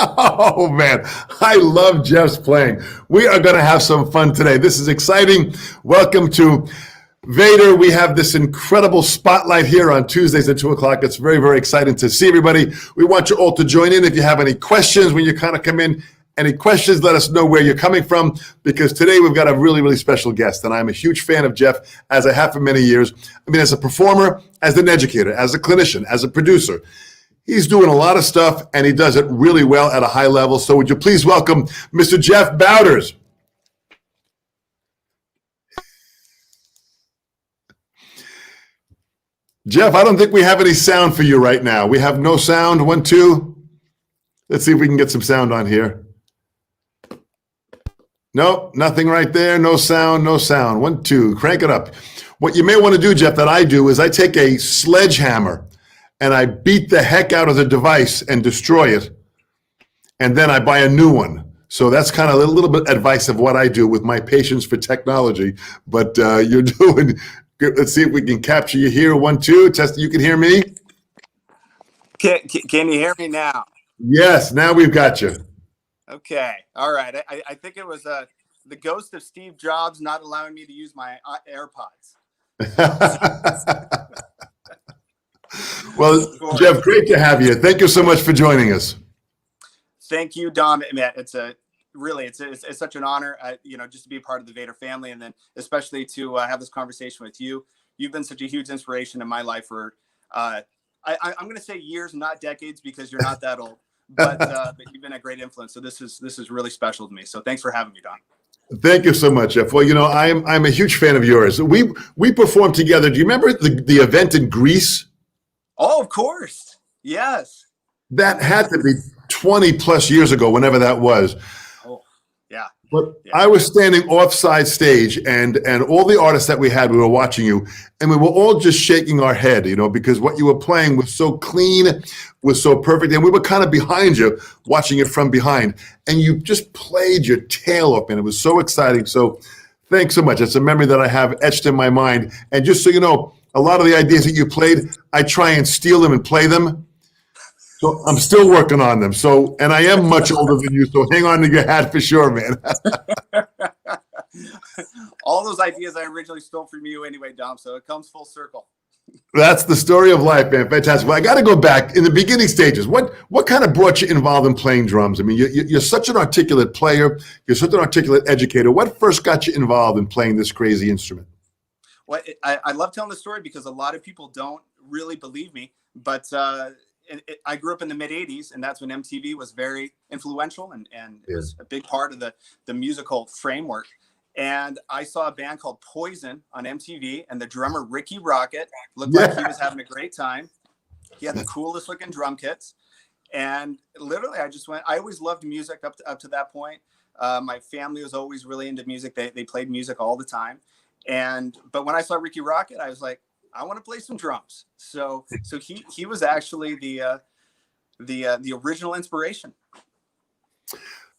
Oh man, I love Jeff's playing. We are going to have some fun today. This is exciting. Welcome to Vater. We have this incredible spotlight here on Tuesdays at 2 o'clock. It's very, very exciting to see everybody. We want you all to join in. If you have any questions when you kind of come in, any questions, let us know where you're coming from, because today we've got a really, really special guest. And I'm a huge fan of Jeff, as I have for many years. I mean, as a performer, as an educator, as a clinician, as a producer. He's doing a lot of stuff, and he does it really well at a high level. So would you please welcome Mr. Jeff Bowders. Jeff, I don't think we have any sound for you right now. We have no sound. 1, 2. Let's see if we can get some sound on here. No, nothing right there. No sound, no sound. 1, 2. Crank it up. What you may want to do, Jeff, that I do is I take a sledgehammer and I beat the heck out of the device and destroy it. And then I buy a new one. So that's kind of a little bit advice of what I do with my patience for technology. But you're doing good. Let's see if we can capture you here. 1, 2. Test. You can hear me? Can you hear me now? Yes. Now we've got you. Okay. All right. I think it was the ghost of Steve Jobs not allowing me to use my AirPods. Well, Jeff, great to have you. Thank you so much for joining us. Thank you, Dom. Man, it's such an honor, just to be a part of the Vater family, and then especially to have this conversation with you. You've been such a huge inspiration in my life for, I'm going to say years, not decades, because you're not that old, but you've been a great influence. So this is really special to me. So thanks for having me, Dom. Thank you so much, Jeff. Well, I'm a huge fan of yours. We performed together. Do you remember the event in Greece? Oh, of course. Yes. That had to be 20 plus years ago, whenever that was. Oh, yeah. But yeah. I was standing offside stage, and all the artists that we had, we were watching you, and we were all just shaking our head, because what you were playing was so clean, was so perfect, and we were kind of behind you, watching it from behind, and you just played your tail off, and it was so exciting. So thanks so much. It's a memory that I have etched in my mind. And just so you know, a lot of the ideas that you played, I try and steal them and play them. So I'm still working on them. So, and I am much older than you, so hang on to your hat for sure, man. All those ideas I originally stole from you anyway, Dom, so it comes full circle. That's the story of life, man. Fantastic. Well, I got to go back in the beginning stages. What kind of brought you involved in playing drums? I mean, you're such an articulate player. You're such an articulate educator. What first got you involved in playing this crazy instrument? Well, I love telling the story because a lot of people don't really believe me, but I grew up in the mid-'80s, and that's when MTV was very influential, and it was a big part of the musical framework. And I saw a band called Poison on MTV, and the drummer Ricky Rocket looked like he was having a great time. He had the coolest looking drum kits. And literally, I always loved music up to that point. My family was always really into music. They played music all the time. But when I saw Ricky Rocket, I was like, I want to play some drums. So he was actually the original inspiration.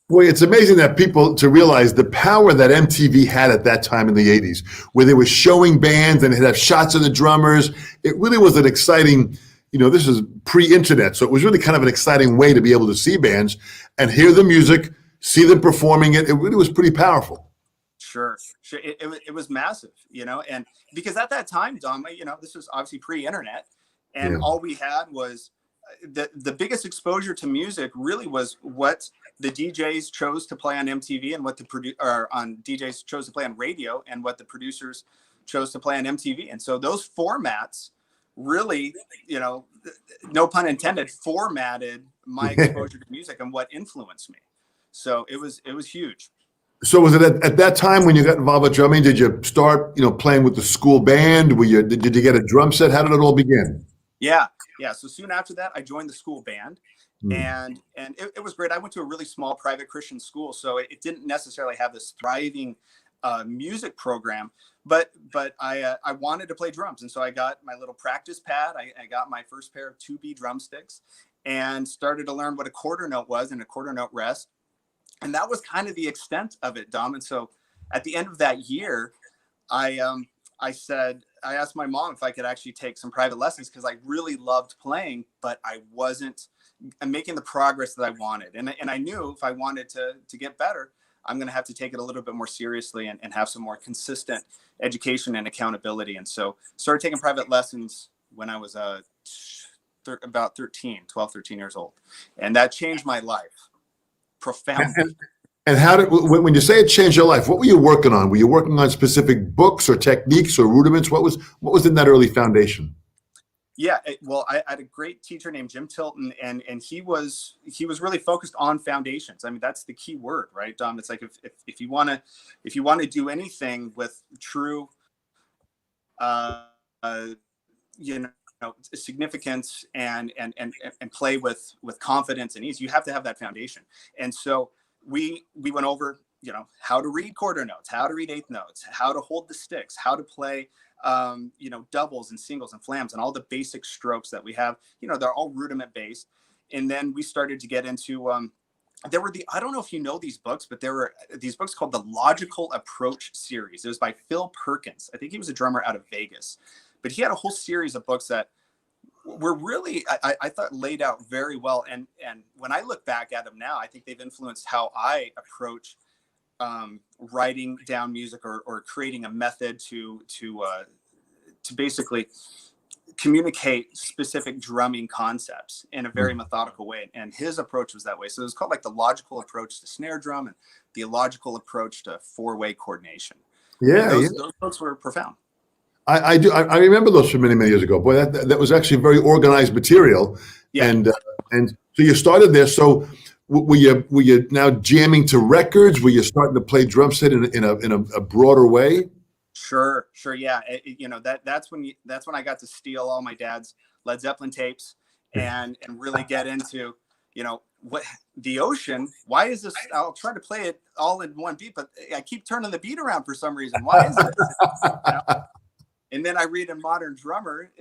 Boy, it's amazing that to realize the power that MTV had at that time in the 80s, where they were showing bands and they'd have shots of the drummers. It really was an exciting, this was pre-internet, so it was really kind of an exciting way to be able to see bands and hear the music, see them performing it. It really was pretty powerful. Sure. It was massive, and because at that time, Dom, this was obviously pre-internet, and all we had was the biggest exposure to music really was what the DJs chose to play on MTV and what DJs chose to play on radio and what the producers chose to play on MTV. And so those formats really, no pun intended, formatted my exposure to music and what influenced me. So it was huge. So was it at that time when you got involved with drumming, did you start, playing with the school band? Did you get a drum set? How did it all begin? Yeah. So soon after that, I joined the school band, and it was great. I went to a really small private Christian school, so it didn't necessarily have this thriving music program, but I wanted to play drums, and so I got my little practice pad. I got my first pair of 2B drumsticks and started to learn what a quarter note was and a quarter note rest. And that was kind of the extent of it, Dom. And so at the end of that year, I asked my mom if I could actually take some private lessons because I really loved playing, but I wasn't making the progress that I wanted. And I knew if I wanted to get better, I'm going to have to take it a little bit more seriously and have some more consistent education and accountability. And so started taking private lessons when I was about 12, 13 years old. And that changed my life profoundly. And how did, when you say it changed your life, what were you working on? Were you working on specific books or techniques or rudiments? What was in that early foundation? Yeah, well, I had a great teacher named Jim Tilton, and he was really focused on foundations. I mean, that's the key word, right, Dom? It's like if you want to do anything with true, you know, significance and play with confidence and ease, you have to have that foundation. And so we went over, you know, how to read quarter notes, how to read eighth notes, how to hold the sticks, how to play you know, doubles and singles and flams and all the basic strokes that we have. You know, they're all rudiment based. And then we started to get into there were I don't know if you know these books, but there were these books called the Logical Approach series. It was by Phil Perkins. I think he was a drummer out of Vegas, but he had a whole series of books that were really, I thought, laid out very well. And when I look back at them now, I think they've influenced how I approach writing down music or creating a method to basically communicate specific drumming concepts in a very methodical way. And his approach was that way. So it was called like the logical approach to snare drum and the logical approach to four-way coordination. Yeah, those books were profound. I do. I remember those from many years ago. Boy, that was actually very organized material. Yeah. And so you started there. So were you now jamming to records? Were you starting to play drum set in a broader way? Sure. Yeah. You know, that's when I got to steal all my dad's Led Zeppelin tapes and really get into, you know, what the Ocean. Why is this? I'll try to play it all in one beat, but I keep turning the beat around for some reason. Why is this? You know? And then I read in Modern Drummer.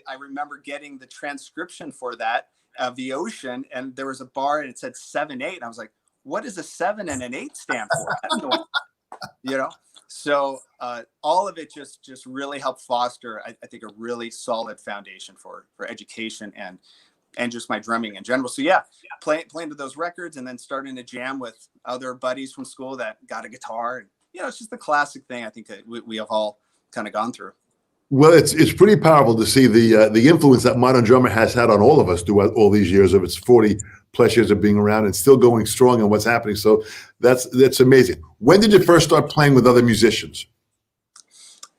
I remember getting the transcription for that of the Ocean, and there was a bar and it said 7/8. And I was like, what does a 7 and an 8 stand for? I don't know. You know, so all of it just really helped foster, I think, a really solid foundation for education and just my drumming in general. So yeah, playing to those records and then starting to jam with other buddies from school that got a guitar. And, you know, it's just the classic thing I think that we have all kind of gone through. Well, it's pretty powerful to see the influence that Modern Drummer has had on all of us throughout all these years of its 40 plus years of being around and still going strong and what's happening. So that's amazing. When did you first start playing with other musicians?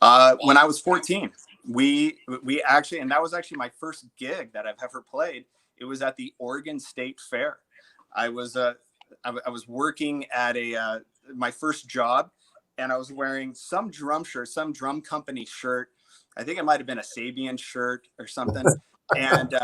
When I was 14, we actually, and that was actually my first gig that I've ever played. It was at the Oregon State Fair. I was working at my first job, and I was wearing some drum shirt, some drum company shirt. I think it might have been a Sabian shirt or something. And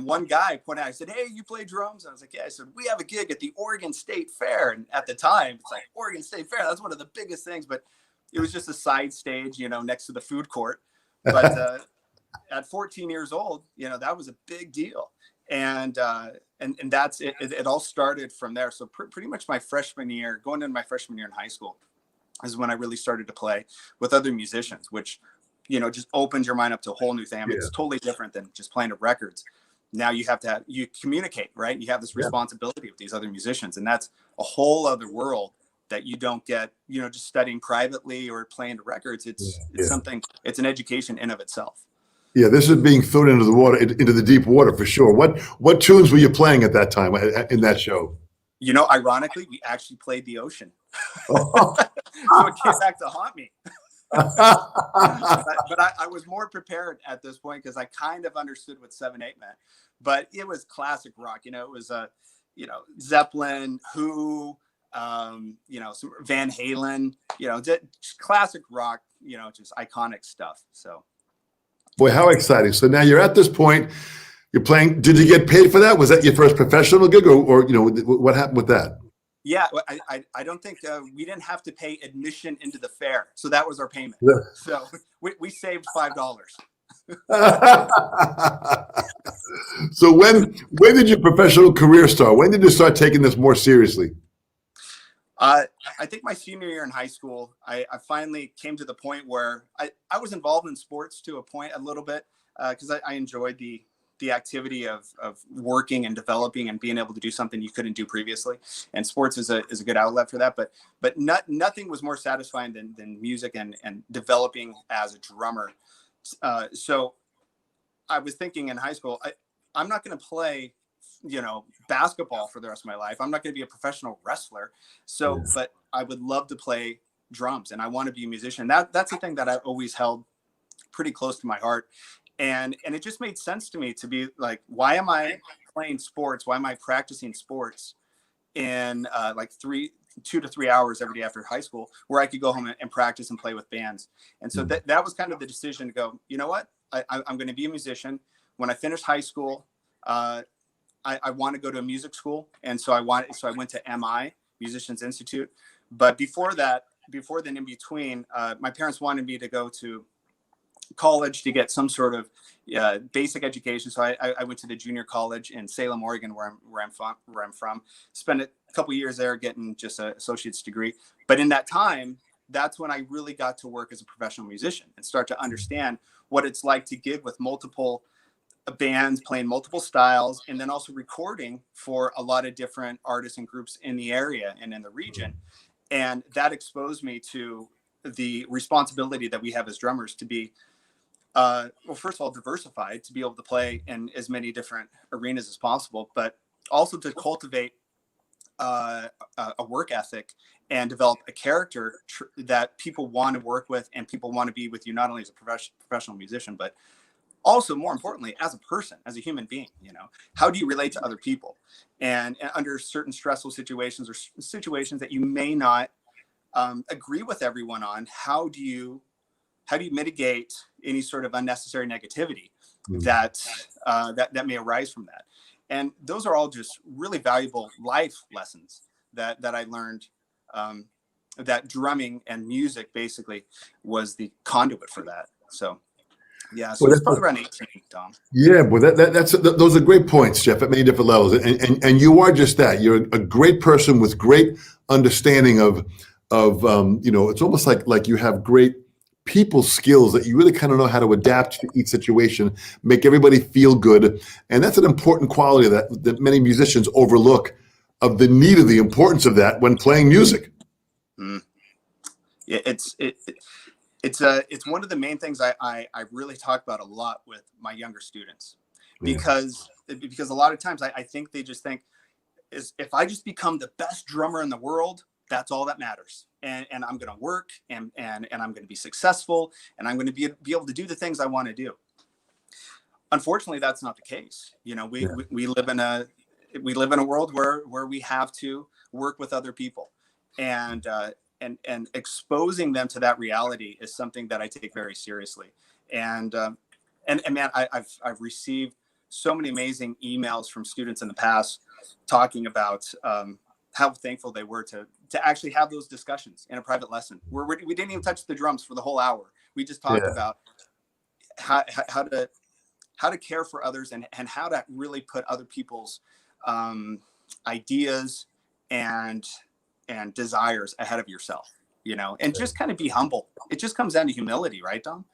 one guy pointed out, I said, "Hey, you play drums?" And I was like, "Yeah." I said, "We have a gig at the Oregon State Fair." And at the time, it's like, Oregon State Fair, that's one of the biggest things. But it was just a side stage, you know, next to the food court. But at 14 years old, you know, that was a big deal. And that's it. It all started from there. So pretty much my freshman year, going into my freshman year in high school, is when I really started to play with other musicians, which, you know, just opens your mind up to a whole new thing. I mean, It's totally different than just playing to records. Now you have to you communicate, right? You have this responsibility with these other musicians, and that's a whole other world that you don't get, you know, just studying privately or playing to records. It's something, it's an education in of itself. Yeah, this is being thrown into the water, into the deep water for sure. What tunes were you playing at that time in that show? You know, ironically, we actually played the Ocean. So it came back to haunt me. but I was more prepared at this point because I kind of understood what 7/8 meant. But it was classic rock. You know, it was you know, Zeppelin, Who, you know, some Van Halen. You know, just classic rock. You know, just iconic stuff. So, boy, how exciting! So now you're at this point. You're playing. Did you get paid for that? Was that your first professional gig, or you know, what happened with that? Yeah, I don't think we didn't have to pay admission into the fair, so that was our payment. So we saved $5. So when did your professional career start? When did you start taking this more seriously? I think my senior year in high school, I finally came to the point where I was involved in sports to a point a little bit because I enjoyed the the activity of working and developing and being able to do something you couldn't do previously. And sports is a good outlet for that. But nothing was more satisfying than music and developing as a drummer. So I was thinking in high school, I'm not going to play, basketball for the rest of my life. I'm not going to be a professional wrestler. So, but I would love to play drums, and I want to be a musician. That's the thing that I always held pretty close to my heart. And it just made sense to me to be like, why am I playing sports? Why am I practicing sports in like 2 to 3 hours every day after high school, where I could go home and practice and play with bands? And so that was kind of the decision to go, you know what, I'm going to be a musician. When I finished high school, I want to go to a music school. And so I went to MI, Musicians Institute. But before then, in between, my parents wanted me to go to college to get some sort of basic education. So I went to the junior college in Salem, Oregon, where I'm from. Spent a couple years there getting just an associate's degree. But in that time, that's when I really got to work as a professional musician and start to understand what it's like to gig with multiple bands, playing multiple styles, and then also recording for a lot of different artists and groups in the area and in the region. And that exposed me to the responsibility that we have as drummers to be, well, first of all, diversified, to be able to play in as many different arenas as possible, but also to cultivate a work ethic and develop a character that people want to work with and people want to be with you, not only as a professional musician, but also, more importantly, as a person, as a human being. How do you relate to other people? And under certain stressful situations or situations that you may not agree with everyone on, how do you mitigate any sort of unnecessary negativity that may arise from that? And those are all just really valuable life lessons that I learned, that drumming and music basically was the conduit for that. So yeah, so it's probably around 18, Dom. Yeah, well, those are great points, Jeff, at many different levels, and you are just that. You're a great person with great understanding of it's almost like you have great people skills that you really kind of know how to adapt to each situation, make everybody feel good, and that's an important quality that many musicians overlook, of the need of the importance of that when playing music. Yeah, it's one of the main things I really talk about a lot with my younger students, because a lot of times I think they just think, is if I just become the best drummer in the world, that's all that matters. And I'm going to work and I'm going to be successful and I'm going to be able to do the things I want to do. Unfortunately, that's not the case. We live in a world where we have to work with other people, and exposing them to that reality is something that I take very seriously. And man, I've received so many amazing emails from students in the past talking about how thankful they were to actually have those discussions in a private lesson where we didn't even touch the drums for the whole hour. We just talked about how to care for others and how to really put other people's ideas and desires ahead of yourself, and just kind of be humble. It just comes down to humility, right, Dom?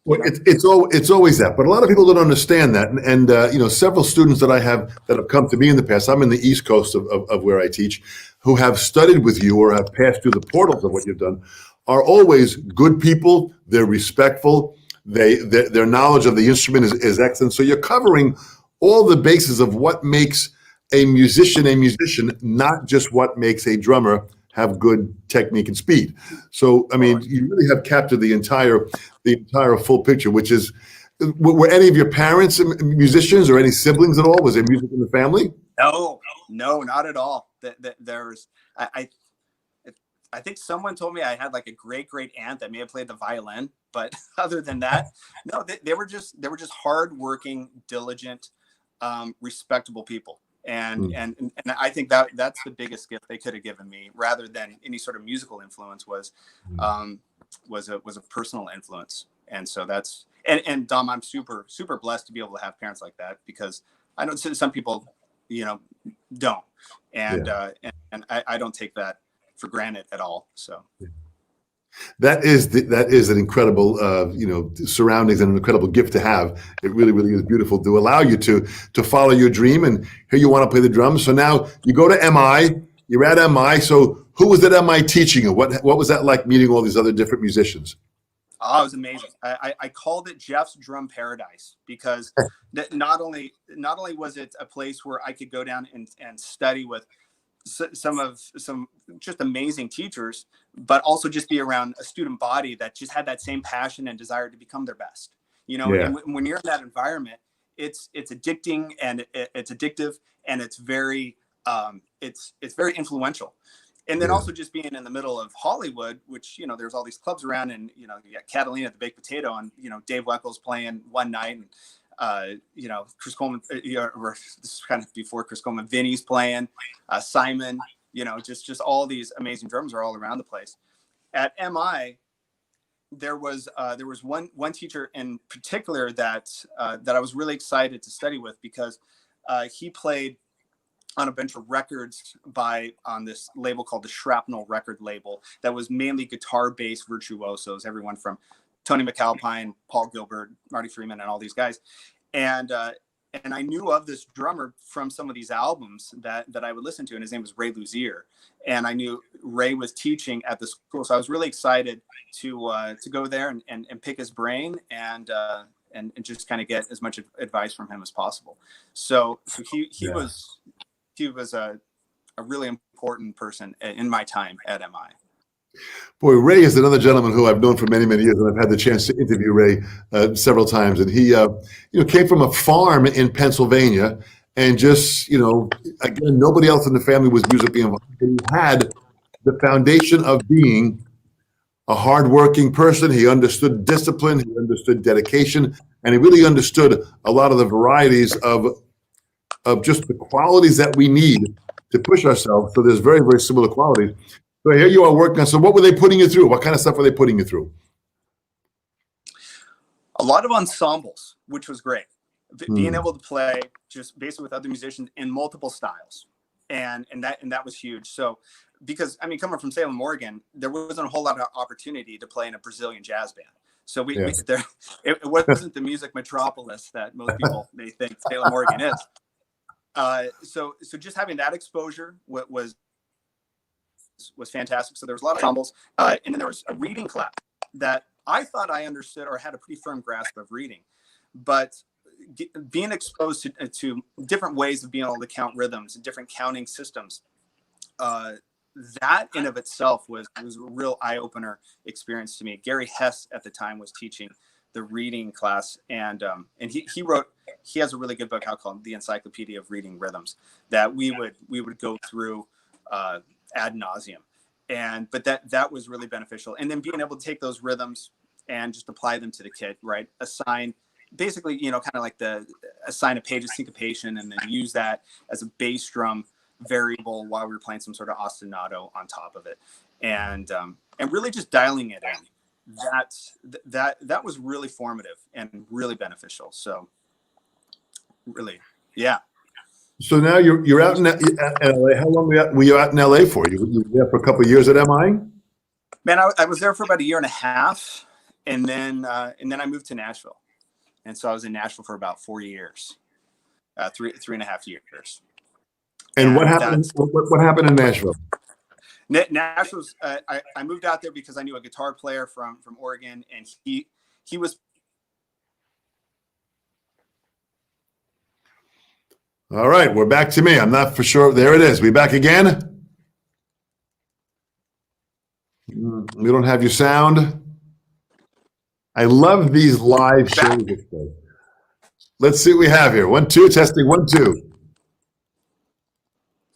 Well, it's always that, but a lot of people don't understand that. And several students that have come to me in the past, I'm in the East Coast of where I teach, who have studied with you or have passed through the portals of what you've done, are always good people. They're respectful. Their knowledge of the instrument is excellent. So you're covering all the bases of what makes a musician, not just what makes a drummer have good technique and speed. So, I mean, you really have captured the entire full picture, which is, were any of your parents musicians or any siblings at all? Was there music in the family? No, not at all. I think someone told me I had like a great aunt that may have played the violin, but other than that, no, they were just hardworking, diligent, respectable people. And I think that's the biggest gift they could have given me, rather than any sort of musical influence, was a personal influence. And so that's, and Dom, I'm super, super blessed to be able to have parents like that, because I know some people, don't. And I don't take that for granted at all. So. That is an incredible surroundings and an incredible gift to have. It really, really is beautiful to allow you to follow your dream, and here you want to play the drums. So now you go to MI. You're at MI. So who was at MI teaching you? What was that like, meeting all these other different musicians? Oh, it was amazing. I called it Jeff's Drum Paradise because not only was it a place where I could go down and study with some just amazing teachers, but also just be around a student body that just had that same passion and desire to become their best. Yeah. And when you're in that environment, it's addicting, and it's addictive, and it's very very influential. And then also just being in the middle of Hollywood, which, there's all these clubs around, and, you got Catalina at the Baked Potato, and, Dave Weckles playing one night, and, Chris Coleman, or this is kind of before Chris Coleman, Vinny's playing, Simon, just all these amazing drums are all around the place. At MI, there was one teacher in particular that I was really excited to study with, because he played on a bunch of records on this label called the Shrapnel record label, that was mainly guitar-based virtuosos, everyone from Tony McAlpine, Paul Gilbert, Marty Freeman, and all these guys. And I knew of this drummer from some of these albums that I would listen to, and his name was Ray Luzier. And I knew Ray was teaching at the school, so I was really excited to go there and pick his brain and just kind of get as much advice from him as possible. So he was a really important person in my time at MI. Boy, Ray is another gentleman who I've known for many, many years, and I've had the chance to interview Ray several times. And he, came from a farm in Pennsylvania, and just, again, nobody else in the family was musically involved. He had the foundation of being a hardworking person. He understood discipline, he understood dedication, and he really understood a lot of the varieties of just the qualities that we need to push ourselves. So there's very, very similar qualities. So here you are working on. So what were they putting you through? What kind of stuff were they putting you through? A lot of ensembles, which was great. Being able to play just basically with other musicians in multiple styles, and that was huge. So, because coming from Salem, Oregon, there wasn't a whole lot of opportunity to play in a Brazilian jazz band. So it wasn't the music metropolis that most people may think Salem, Oregon is. So just having that exposure was fantastic. So there was a lot of ensembles, and then there was a reading class that I thought I understood or had a pretty firm grasp of reading, but being exposed to different ways of being able to count rhythms and different counting systems, that in of itself was a real eye-opener experience to me. Gary Hess at the time was teaching the reading class, and he has a really good book out called The Encyclopedia of Reading Rhythms that we would go through ad nauseum, but that was really beneficial. And then being able to take those rhythms and just apply them to the kit, right? Assign basically, kind of like assign a page of syncopation, and then use that as a bass drum variable while we were playing some sort of ostinato on top of it, and really just dialing it in. That was really formative and really beneficial. So really, yeah. So now you're out in LA. How long were you out in LA for? You were there for a couple of years at MI? Man, I was there for about a year and a half, and then I moved to Nashville, and so I was in Nashville for about 4 years, three and a half years. And what happened? What happened in Nashville? Nashville's. I moved out there because I knew a guitar player from Oregon, and he was. All right, we're back to me. I'm not for sure. There it is. We back again? We don't have your sound. I love these live shows. Let's see what we have here. 1, 2, testing, 1, 2.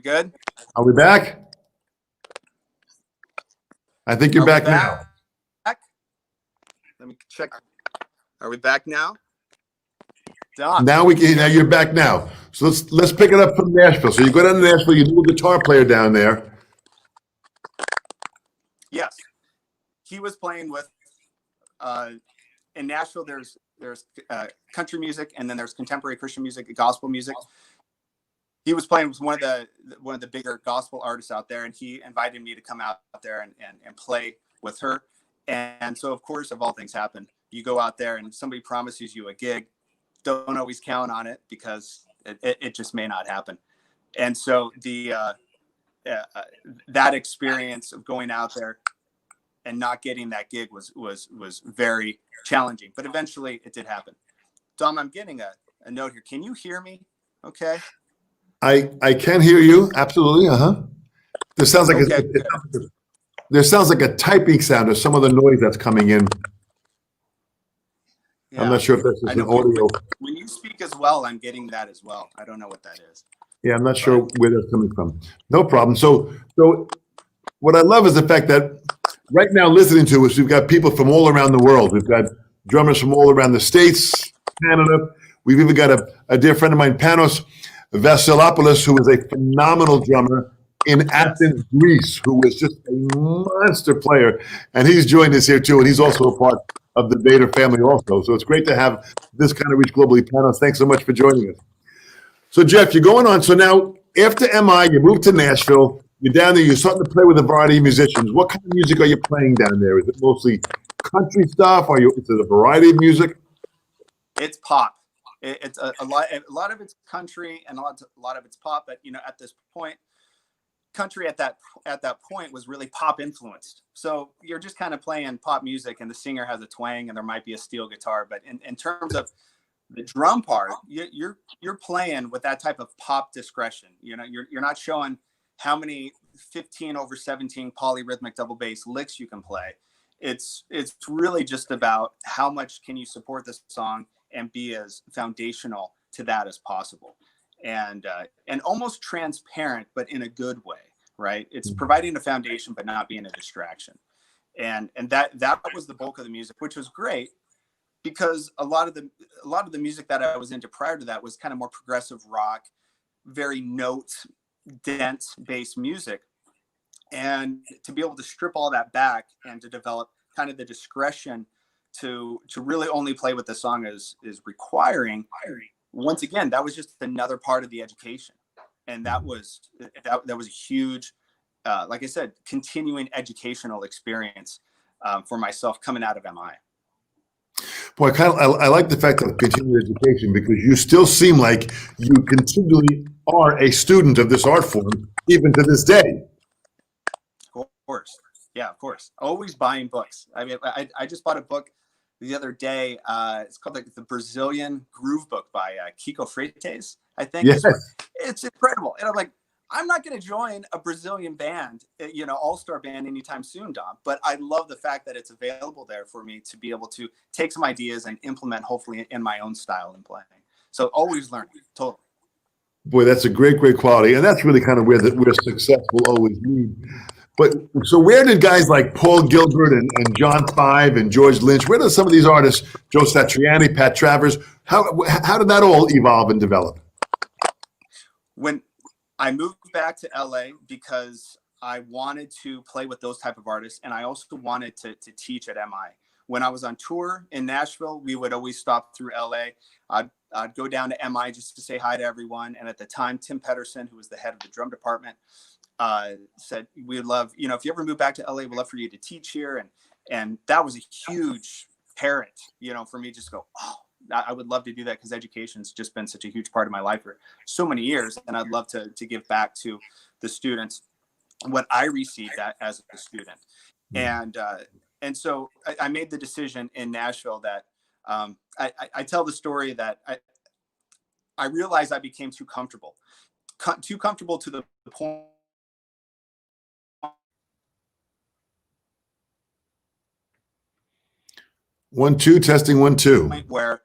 Good. Are we back? I think you're back now. Let me check. Are we back now? Now you're back now. So let's pick it up from Nashville. So you go down to Nashville, you knew a guitar player down there. Yes. He was playing with in Nashville there's country music, and then there's contemporary Christian music, gospel music. He was playing with one of the bigger gospel artists out there, and he invited me to come out there and play with her. And so, of course, of all things happen, you go out there and somebody promises you a gig. Don't always count on it because it just may not happen. And so that experience of going out there and not getting that gig was very challenging. But eventually it did happen. Dom, I'm getting a note here. Can you hear me? Okay. I can hear you. Absolutely. There sounds like Okay, there sounds like a typing sound or some of the noise that's coming in. yeah. I'm not sure if this is an audio. When you speak as well, I'm getting that as well. I don't know what that is. Yeah, I'm not sure where that's coming from. No problem. So what I love is the fact that right now listening to us, we've got people from all around the world. We've got drummers from all around the States, Canada. We've even got a dear friend of mine, Panos Vasilopoulos, who is a phenomenal drummer in Athens, Greece, who was just a monster player. And he's joined us here too. And he's also a part of the Vater family also. So it's great to have this kind of reach globally. Panos, thanks so much for joining us. So Jeff, you're going on. So now after MI, you moved to Nashville. You're down there. You're starting to play with a variety of musicians. What kind of music are you playing down there? Is it mostly country stuff? Is it a variety of music? It's pop. It's a lot of it's country and a lot of it's pop. But at this point, country at that point was really pop influenced. So you're just kind of playing pop music, and the singer has a twang, and there might be a steel guitar. But in terms of the drum part, you're playing with that type of pop discretion. You're not showing how many 15/17 polyrhythmic double bass licks you can play. It's really just about how much can you support this song and be as foundational to that as possible, and almost transparent, but in a good way, right? It's providing a foundation, but not being a distraction, and that was the bulk of the music, which was great. Because a lot of the music that I was into prior to that was kind of more progressive rock, very note dense bass music, and to be able to strip all that back and to develop kind of the discretion to really only play what the song is requiring. Once again, that was just another part of the education, and that was a huge, like I said, continuing educational experience for myself coming out of MI. Boy, I like the fact of continuing education, because you still seem like you continually are a student of this art form, even to this day. Of course. Yeah, of course. Always buying books. I mean, I just bought a book the other day. It's called the Brazilian Groove Book by Kiko Freitas, I think. Yes. It's incredible. And I'm like, I'm not going to join a Brazilian band, all-star band anytime soon, Dom. But I love the fact that it's available there for me to be able to take some ideas and implement, hopefully, in my own style and playing. So always learning, totally. Boy, that's a great quality, and that's really kind of where success will always lead. But so where did guys like Paul Gilbert and John Five and George Lynch, where did some of these artists, Joe Satriani, Pat Travers, how did that all evolve and develop? When I moved back to LA because I wanted to play with those type of artists, and I also wanted to teach at MI. When I was on tour in Nashville, we would always stop through LA. I'd go down to MI just to say hi to everyone. And at the time, Tim Pedersen, who was the head of the drum department, said, we'd love, if you ever move back to LA, we'd love for you to teach here. And that was a huge parent, for me just to go, oh, I would love to do that, because education's just been such a huge part of my life for so many years. And I'd love to give back to the students what I received as a student. And so I made the decision in Nashville that I tell the story that I realized I became too comfortable to the point. One, two, testing, 1, 2. Where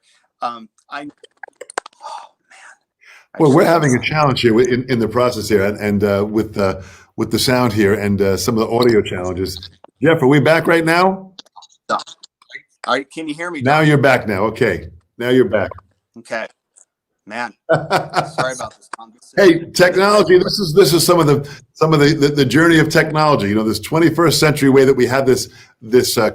Well, we're having a challenge here in the process here, and with the sound here and some of the audio challenges. Jeff, are we back right now? All right, can you hear me, John? Now you're back now. Okay, now you're back. Okay, man. Sorry about this, Tom. Hey, technology. This is some of the journey of technology. This 21st century way that we have this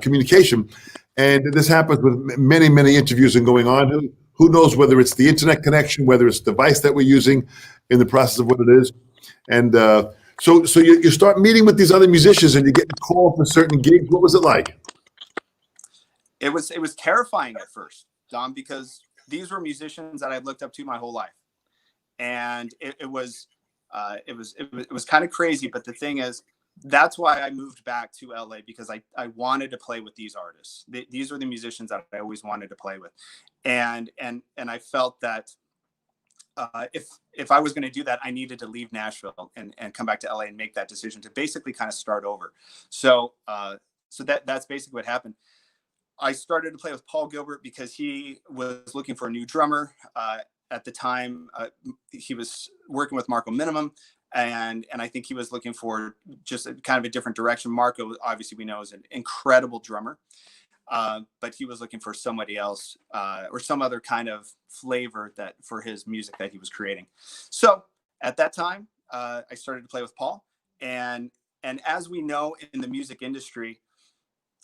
communication, and this happens with many interviews and going on. Who knows whether it's the internet connection, whether it's the device that we're using in the process of what it is. And so you start meeting with these other musicians and you get called for certain gigs. What was it like? it was terrifying at first, Dom, because these were musicians that I'd looked up to my whole life, and it was kind of crazy. But the thing is, that's why I moved back to LA, because I wanted to play with these artists. These are the musicians that I always wanted to play with, and I felt that if I was going to do that, I needed to leave Nashville and come back to LA and make that decision to basically kind of start over. So that's basically what happened. I started to play with Paul Gilbert because he was looking for a new drummer. At the time, he was working with Marco Minimum, and I think he was looking for just kind of a different direction. Marco, obviously, we know, is an incredible drummer, but he was looking for somebody else or some other kind of flavor that for his music that he was creating. So at that time, I started to play with Paul, and as we know in the music industry,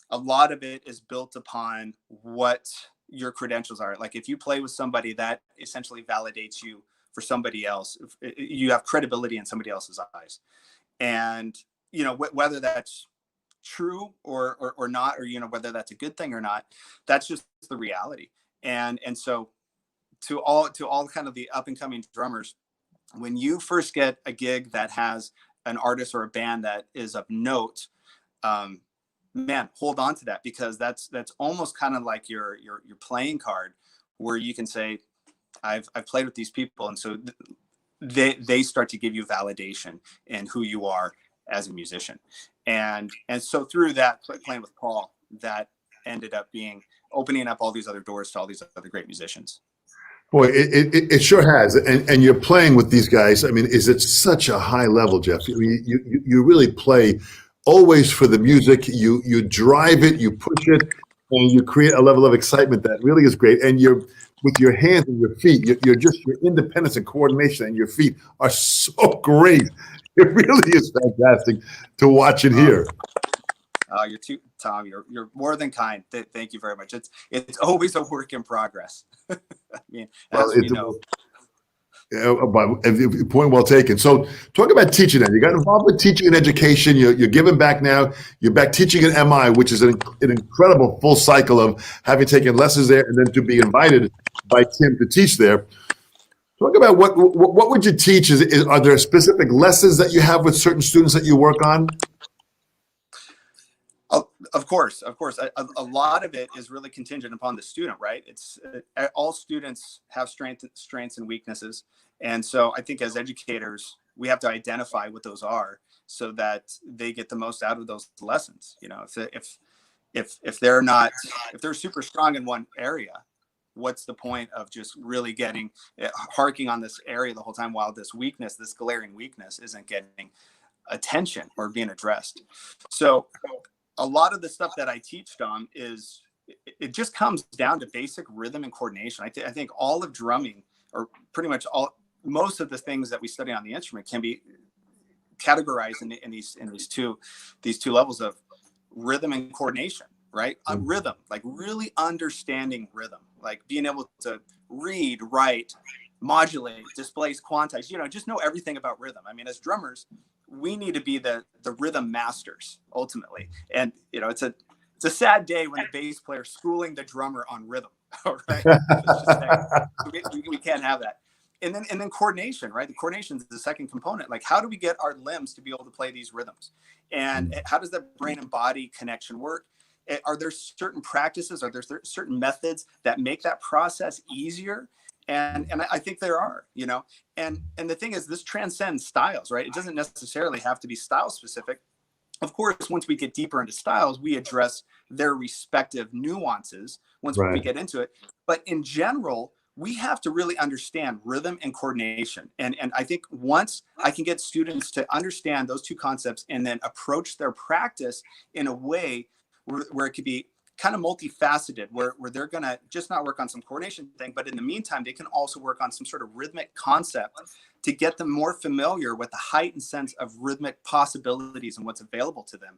a lot of it is built upon what your credentials are. Like if you play with somebody, that essentially validates you for somebody else. You have credibility in somebody else's eyes. And, whether that's true or not, or, whether that's a good thing or not, that's just the reality. And so to all kind of the up and coming drummers, when you first get a gig that has an artist or a band that is of note, man, hold on to that, because that's almost kind of like your playing card, where you can say, I've played with these people, and so they start to give you validation in who you are as a musician, and so through that, playing with Paul, that ended up opening up all these other doors to all these other great musicians. Boy, it sure has, and you're playing with these guys. I mean, is it such a high level, Jeff? You really play always for the music. You drive it, you push it, and you create a level of excitement that really is great. And you're with your hands and your feet. Your independence and coordination and your feet are so great. It really is fantastic to watch and hear. Tom, you're more than kind. Thank you very much. It's always a work in progress. I mean, as we know. Point well taken. So talk about teaching then. You got involved with teaching and education. You're giving back now. You're back teaching at MI, which is an incredible full cycle of having taken lessons there and then to be invited by Tim to teach there. Talk about what would you teach? Are there specific lessons that you have with certain students that you work on? Of course. A lot of it is really contingent upon the student, right? It's all students have strengths and weaknesses. And so I think as educators, we have to identify what those are so that they get the most out of those lessons. If they're super strong in one area, what's the point of just really harking on this area the whole time while this glaring weakness isn't getting attention or being addressed? So a lot of the stuff that I teach, Dom, it just comes down to basic rhythm and coordination. I think all of drumming, or pretty much most of the things that we study on the instrument, can be categorized in these two levels of rhythm and coordination, right? Rhythm, like really understanding rhythm, like being able to read, write, modulate, displace, quantize, just know everything about rhythm. I mean, as drummers, we need to be the rhythm masters ultimately. And, it's a sad day when the bass player is schooling the drummer on rhythm, right? We can't have that. And then coordination, right? The coordination is the second component. Like, how do we get our limbs to be able to play these rhythms? And how does that brain and body connection work? Are there certain practices? Are there certain methods that make that process easier? And I think there are, and the thing is, this transcends styles, right? It doesn't necessarily have to be style specific. Of course, once we get deeper into styles, we address their respective nuances once we get into it. But in general, we have to really understand rhythm and coordination. And I think once I can get students to understand those two concepts and then approach their practice in a way where it could be kind of multifaceted, where they're going to just not work on some coordination thing, but in the meantime, they can also work on some sort of rhythmic concept to get them more familiar with the heightened sense of rhythmic possibilities and what's available to them.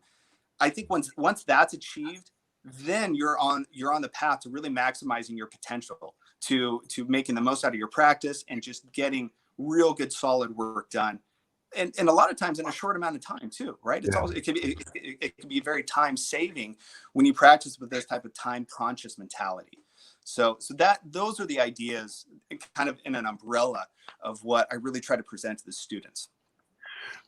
I think once that's achieved, then you're on the path to really maximizing your potential, to making the most out of your practice and just getting real good, solid work done and a lot of times in a short amount of time too, right? It's Yeah. also, it can be very time saving when you practice with this type of time conscious mentality. So those are the ideas kind of in an umbrella of what I really try to present to the students.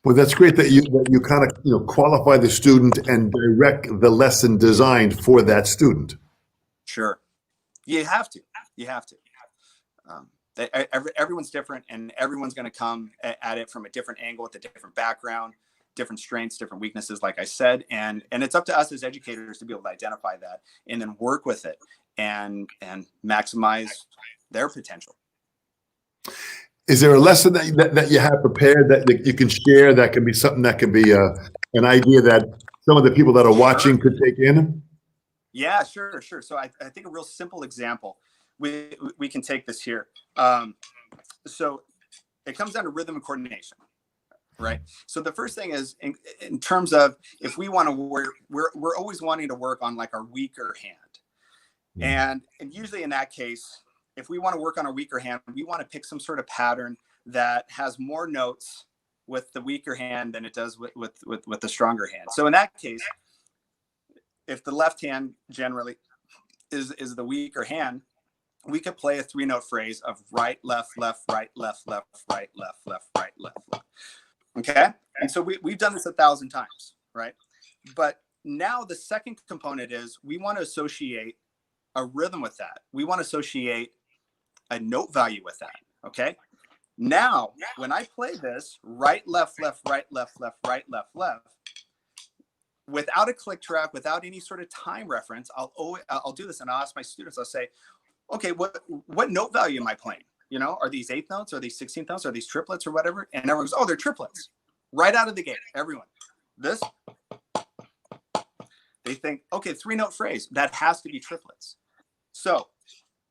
Well, that's great that you kind of qualify the student and direct the lesson designed for that student. Sure, you have to. Everyone's different, and everyone's going to come at it from a different angle, with a different background, different strengths, different weaknesses, like I said, and it's up to us as educators to be able to identify that and then work with it and maximize their potential. Is there a lesson that you have prepared that you can share, that can be something that can be an idea that some of the people that are watching could take in? Yeah, sure. So I think a real simple example, we can take this here. So it comes down to rhythm and coordination, right? So the first thing is in terms of, if we want to work, we're always wanting to work on like our weaker hand. And usually in that case, if we want to work on a weaker hand, we want to pick some sort of pattern that has more notes with the weaker hand than it does with the stronger hand. So in that case, if the left hand generally is the weaker hand, we could play a 3-note phrase of right, left, left, right, left, left, right, left, left, right, left, left. Okay? And so we've done this 1,000 times, right? But now the second component is we want to associate a rhythm with that. We want to associate a note value with that, okay? Now, when I play this right, left, left, right, left, left, right, left, left, without a click track, without any sort of time reference, I'll do this, and I'll ask my students, I'll say, okay, what note value am I playing? Are these 8th notes? Are these 16th notes? Are these triplets or whatever? And everyone goes, oh, they're triplets. Right out of the gate, everyone. This, they think, okay, 3-note phrase, that has to be triplets. So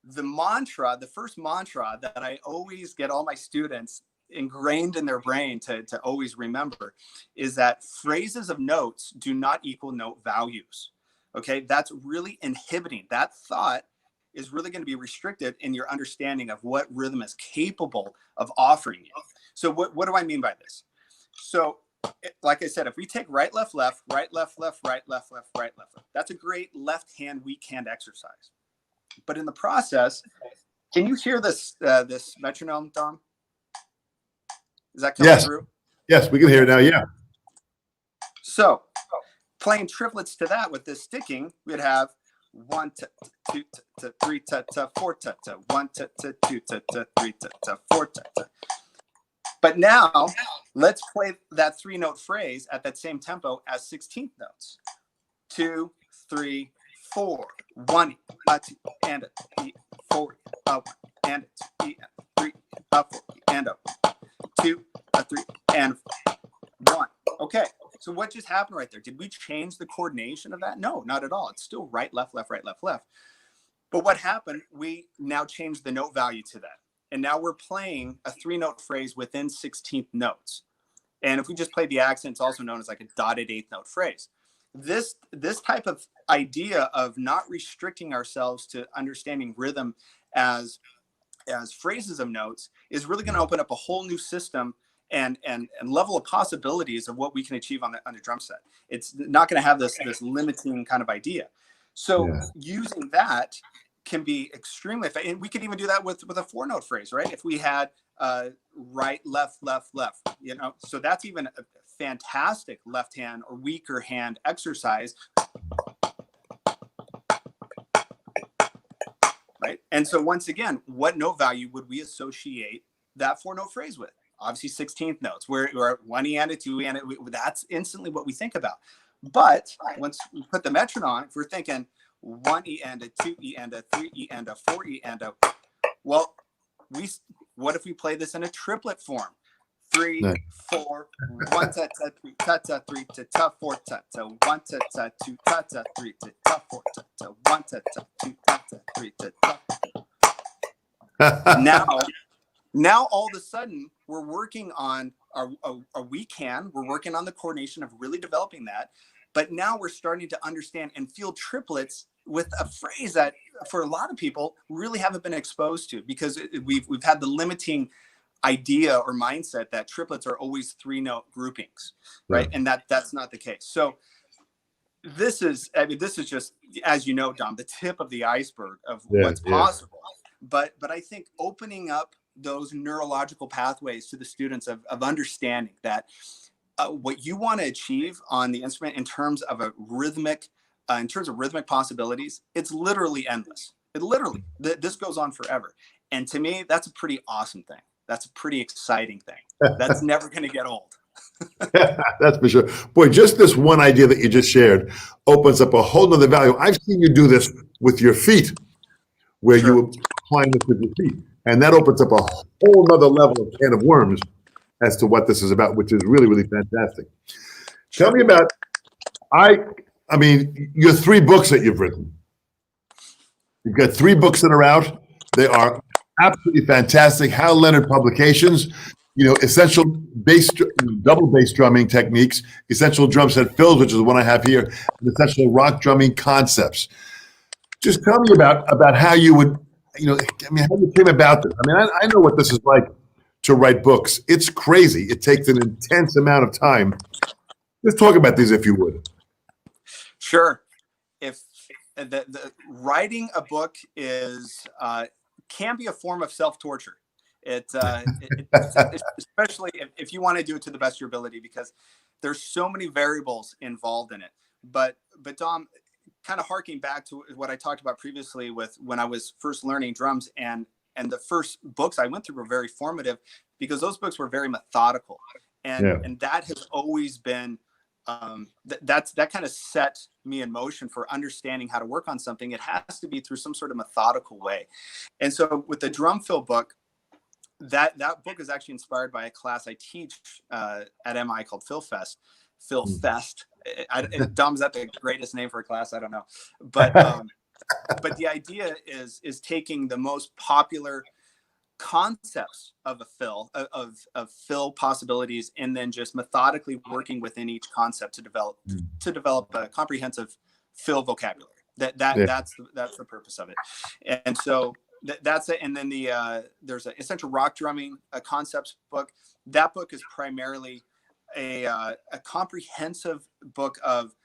the first mantra that I always get all my students ingrained in their brain to always remember is that phrases of notes do not equal note values. Okay, that's really inhibiting. That thought is really going to be restricted in your understanding of what rhythm is capable of offering you. So what do I mean by this? So like I said, if we take right, left, left, right, left, left, right, left, left, right, left, left, that's a great left hand, weak hand exercise. But in the process, can you hear this this metronome, Dom? Is that coming through? Yes, we can hear it now. Yeah. So playing triplets to that with this sticking, we'd have 1 ta ta 2 ta ta 3 ta ta 4 ta ta 1 ta ta 2 ta ta 3 ta ta 4 ta ta. But now let's play that 3-note phrase at that same tempo as 16th notes. 2, 3, 4, 1, 2, and a 3, 4, 1, and a 2, 3, 4, and a 2, 3, and 1. Okay, so what just happened right there? Did we change the coordination of that? No, not at all. It's still right, left, left, right, left, left. But what happened? We now changed the note value to that. And now we're playing a 3-note phrase within 16th notes. And if we just play the accent, it's also known as like a dotted 8th note phrase. This type of idea of not restricting ourselves to understanding rhythm as phrases of notes is really going to open up a whole new system and level of possibilities of what we can achieve on the drum set. It's not going to have this limiting kind of idea. So using that can be extremely effective. And we could even do that with a 4-note phrase, right? If we had right, left, left, left, so that's even a fantastic left hand or weaker hand exercise. Right. And so once again, what note value would we associate that 4-note phrase with? Obviously 16th notes, where 1 E and a 2 E and that's instantly what we think about. But once we put the metronome on, if we're thinking 1 E and a 2 E and a 3 E and a 4 E and a, well, what if we play this in a triplet form? 3, 4, 1 ta ta 3 ta ta 3 ta ta 4 ta ta 1 ta ta 2 ta ta 3 ta ta 4 ta ta 1 ta ta 2 ta ta 3 ta ta. Now all of a sudden we're working on a weak hand. We're working on the coordination of really developing that. But now we're starting to understand and feel triplets with a phrase that for a lot of people really haven't been exposed to, because we've had the limiting idea or mindset that triplets are always 3-note groupings, right? And that's not the case. So this is just, as you know, Dom, the tip of the iceberg of what's possible. But I think opening up those neurological pathways to the students of understanding that what you want to achieve on the instrument in terms of rhythmic possibilities, it's literally endless. This goes on forever. And to me, that's a pretty awesome thing. That's a pretty exciting thing. That's never going to get old. That's for sure. Boy, just this one idea that you just shared opens up a whole nother value. I've seen you do this with your feet, where you applying this with your feet. And that opens up a whole nother level of can of worms as to what this is about, which is really, really fantastic. Tell me about, I mean, your 3 books that you've written. You've got 3 books that are out. They are absolutely fantastic. Hal Leonard Publications, essential double bass drumming techniques, essential drum set fills, which is the one I have here, and essential rock drumming concepts. Just tell me about how you would, how you came about this. I know what this is like to write books. It's crazy. It takes an intense amount of time. Let's talk about these, if you would. Sure. If the writing a book can be a form of self-torture. Especially if you want to do it to the best of your ability, because there's so many variables involved in it. But Dom, kind of harking back to what I talked about previously with when I was first learning drums, and the first books I went through were very formative because those books were very methodical, and that has always been that kind of set me in motion for understanding how to work on something. It has to be through some sort of methodical way. And so with the drum fill book, that book is actually inspired by a class I teach at MI called Phil Fest. Dom, is that the greatest name for a class? I don't know. But the idea is taking the most popular concepts of a fill of fill possibilities, and then just methodically working within each concept to develop a comprehensive fill vocabulary. That's the purpose of it. And so that's it. And then there's an essential rock drumming concepts book. That book is primarily a comprehensive book of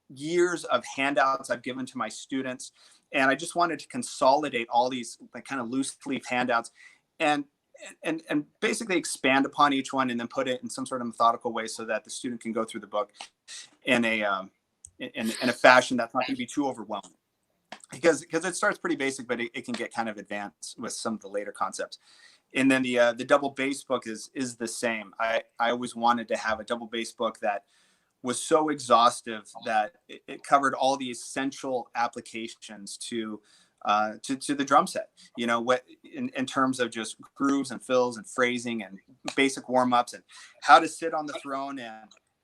years of handouts I've given to my students. And I just wanted to consolidate all these kind of loose leaf handouts and basically expand upon each one, and then put it in some sort of methodical way so that the student can go through the book in a fashion that's not going to be too overwhelming. Because it starts pretty basic, but it can get kind of advanced with some of the later concepts. And then the double bass book is the same. I always wanted to have a double bass book that was so exhaustive that it covered all the essential applications to the drum set. What in terms of just grooves and fills and phrasing and basic warm-ups, and how to sit on the throne,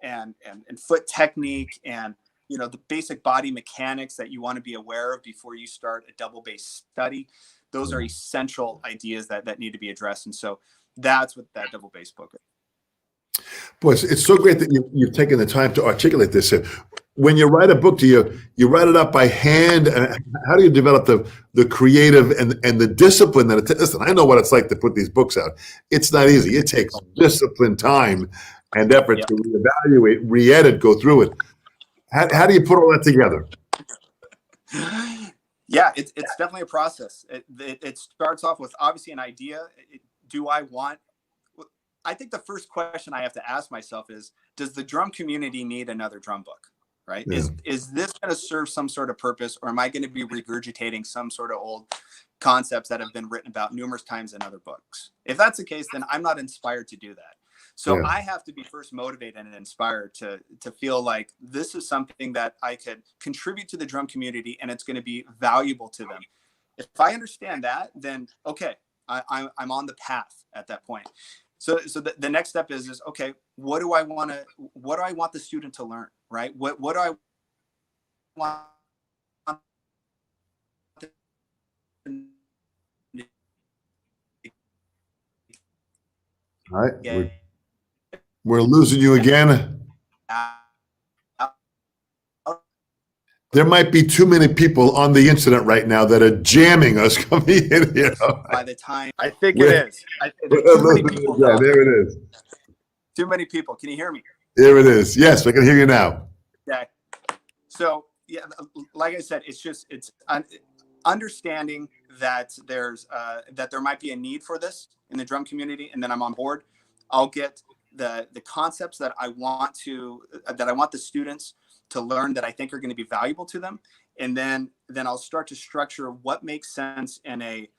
and foot technique, and the basic body mechanics that you want to be aware of before you start a double bass study. Those are essential ideas that need to be addressed. And so that's what that double bass book is. Boy, it's so great that you've taken the time to articulate this. When you write a book, do you write it up by hand? How do you develop the creative and the discipline that listen, I know what it's like to put these books out. It's not easy. It takes discipline, time, and effort to reevaluate, re-edit, go through it. How do you put all that together? Yeah, it's definitely a process. It starts off with obviously an idea. I think the first question I have to ask myself is, does the drum community need another drum book? Right? Yeah. Is this going to serve some sort of purpose, or am I going to be regurgitating some sort of old concepts that have been written about numerous times in other books? If that's the case, then I'm not inspired to do that. So I have to be first motivated and inspired to feel like this is something that I could contribute to the drum community, and it's going to be valuable to them. If I understand that, then okay, I'm on the path at that point. So the next step is okay, what do I want the student to learn, right? What do I want? All right, we're losing you again. There might be too many people on the internet right now that are jamming us coming in here. By the time I think it is. Too many people. Yeah, there it is. Too many people. Can you hear me? There it is. Yes, I can hear you now. Okay. So yeah, like I said, it's understanding that there might be a need for this in the drum community, and then I'm on board. I'll get the concepts that I want the students to learn that I think are going to be valuable to them, and then I'll start to structure what makes sense in a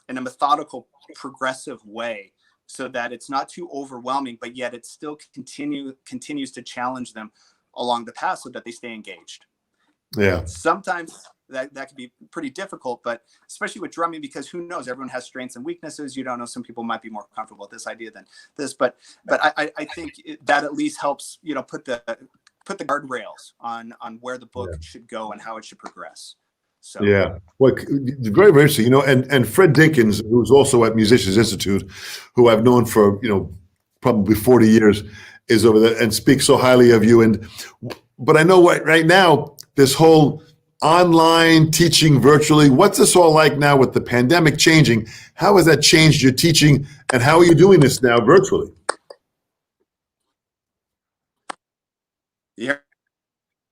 methodical, progressive way, so that it's not too overwhelming, but yet it still continues to challenge them along the path so that they stay engaged. Yeah. Sometimes that can be pretty difficult, but especially with drumming, because who knows, everyone has strengths and weaknesses. You don't know, some people might be more comfortable with this idea than this, but I think that at least helps, put the guardrails on where the book should go and how it should progress. So yeah, well, very, very interesting. And Fred Dinkins, who's also at Musicians Institute, who I've known for probably 40 years, is over there and speaks so highly of you. But I know right now, this whole online teaching virtually, what's this all like now with the pandemic changing? How has that changed your teaching, and how are you doing this now virtually? You hear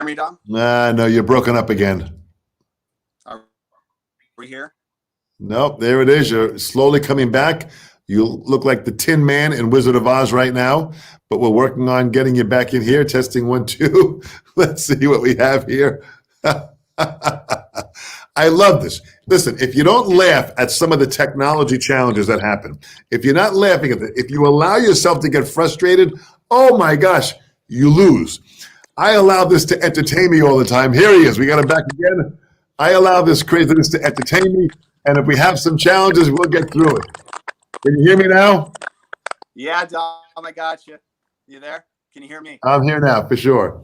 me, Dom? No, you're broken up again. Are we here? Nope, there it is. You're slowly coming back. You look like the Tin Man in Wizard of Oz right now, but we're working on getting you back in here. Testing 1, 2. Let's see what we have here. I love this. Listen, if you don't laugh at some of the technology challenges that happen, if you're not laughing at it, if you allow yourself to get frustrated, oh my gosh, you lose. I allow this to entertain me all the time. Here he is. We got him back again. I allow this craziness to entertain me, and if we have some challenges, we'll get through it. Can you hear me now? Yeah, Dom, I got you. You there? Can you hear me? I'm here now, for sure.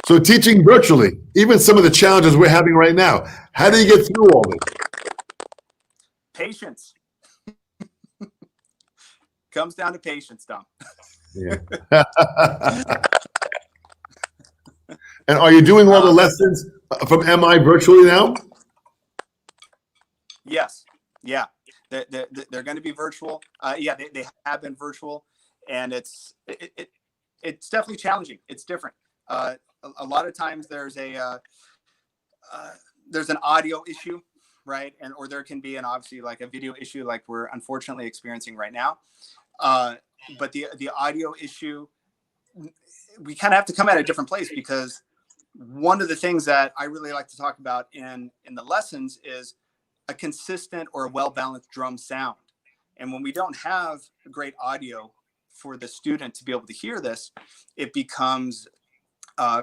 So teaching virtually, even some of the challenges we're having right now, how do you get through all this? Patience. Comes down to patience, Dom. Yeah. And are you doing all the lessons from MI virtually now? Yes. Yeah. They're going to be virtual. Yeah, they have been virtual, and it's definitely challenging. It's different. A lot of times there's an audio issue, right? Or there can be obviously like a video issue, like we're unfortunately experiencing right now. But the audio issue, we kind of have to come at a different place, because one of the things that I really like to talk about in the lessons is a consistent or a well-balanced drum sound. And when we don't have great audio for the student to be able to hear this, it becomes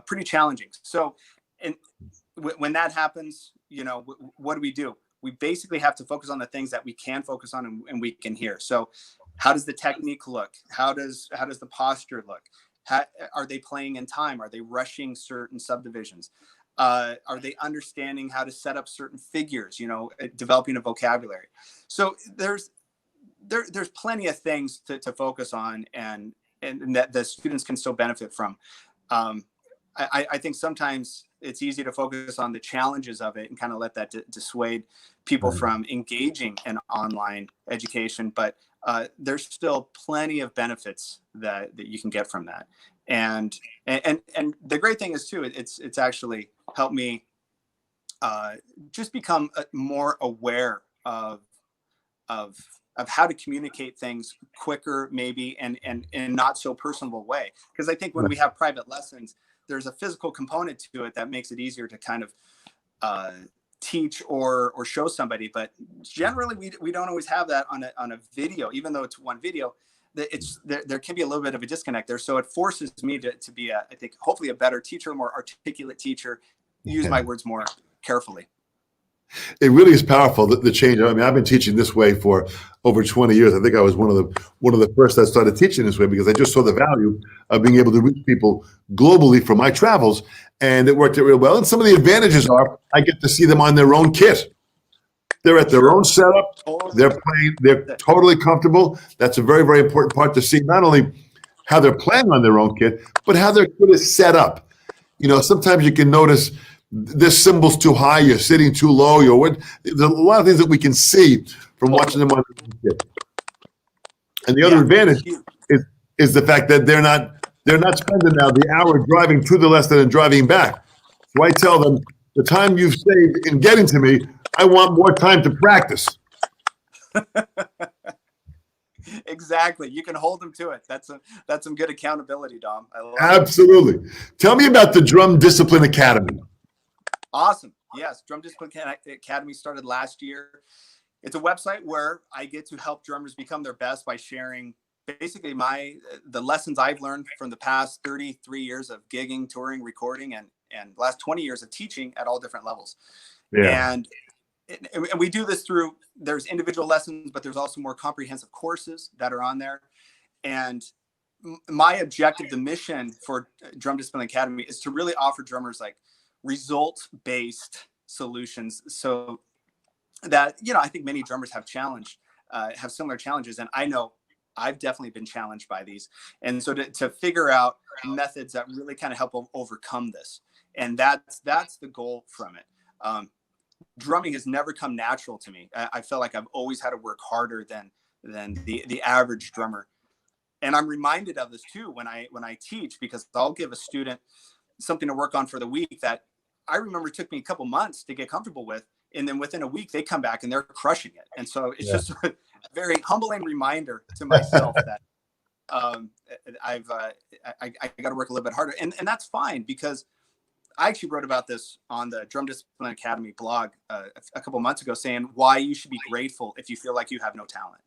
pretty challenging. So, and when that happens, what do? We basically have to focus on the things that we can focus on and we can hear. So how does the technique look? How does the posture look? Are they playing in time? Are they rushing certain subdivisions? Are they understanding how to set up certain figures, developing a vocabulary? So there's plenty of things to focus on and that the students can still benefit from. I think sometimes it's easy to focus on the challenges of it and kind of let that dissuade people from engaging in online education. But there's still plenty of benefits that you can get from that. And the great thing is too, it's actually helped me just become more aware of how to communicate things quicker, maybe, and in not so personable way. Because I think when we have private lessons, there's a physical component to it that makes it easier to kind of teach or show somebody. But generally, we don't always have that on a video, even though it's one video. There can be a little bit of a disconnect there. So it forces me to be, I think, hopefully a better teacher, more articulate teacher, use my words more carefully. It really is powerful, the change. I mean, I've been teaching this way for over 20 years. I think I was one of the first that started teaching this way, because I just saw the value of being able to reach people globally from my travels, and it worked out real well. And some of the advantages are I get to see them on their own kit. They're at their own setup. They're playing. They're totally comfortable. That's a very, very important part, to see not only how they're playing on their own kit, but how their kit is set up. sometimes you can notice this cymbal's too high, you're sitting too low, there's a lot of things that we can see from watching them on the kit. And the other advantage is the fact that they're not spending now the hour driving to the lesson and driving back. So I tell them, the time you've saved in getting to me, I want more time to practice. Exactly. You can hold them to it. That's some good accountability, Dom. I love Absolutely. Tell me about the Drum Discipline Academy. Awesome. Yes, Drum Discipline Academy started last year. It's a website where I get to help drummers become their best by sharing basically the lessons I've learned from the past 33 years of gigging, touring, recording, and last 20 years of teaching at all different levels. Yeah. And we do this through, there's individual lessons, but there's also more comprehensive courses that are on there. And my objective, the mission for Drum Discipline Academy, is to really offer drummers like results-based solutions, so that, I think many drummers have similar challenges. And I know I've definitely been challenged by these. And so to figure out methods that really kind of help overcome this. And that's the goal from it. Drumming has never come natural to me. I feel like I've always had to work harder than the average drummer. And I'm reminded of this too when I teach, because I'll give a student something to work on for the week that I remember took me a couple months to get comfortable with. And then within a week, they come back and they're crushing it. And so it's just a very humbling reminder to myself that I got to work a little bit harder. And that's fine, because I actually wrote about this on the Drum Discipline Academy blog a couple months ago, saying why you should be grateful if you feel like you have no talent.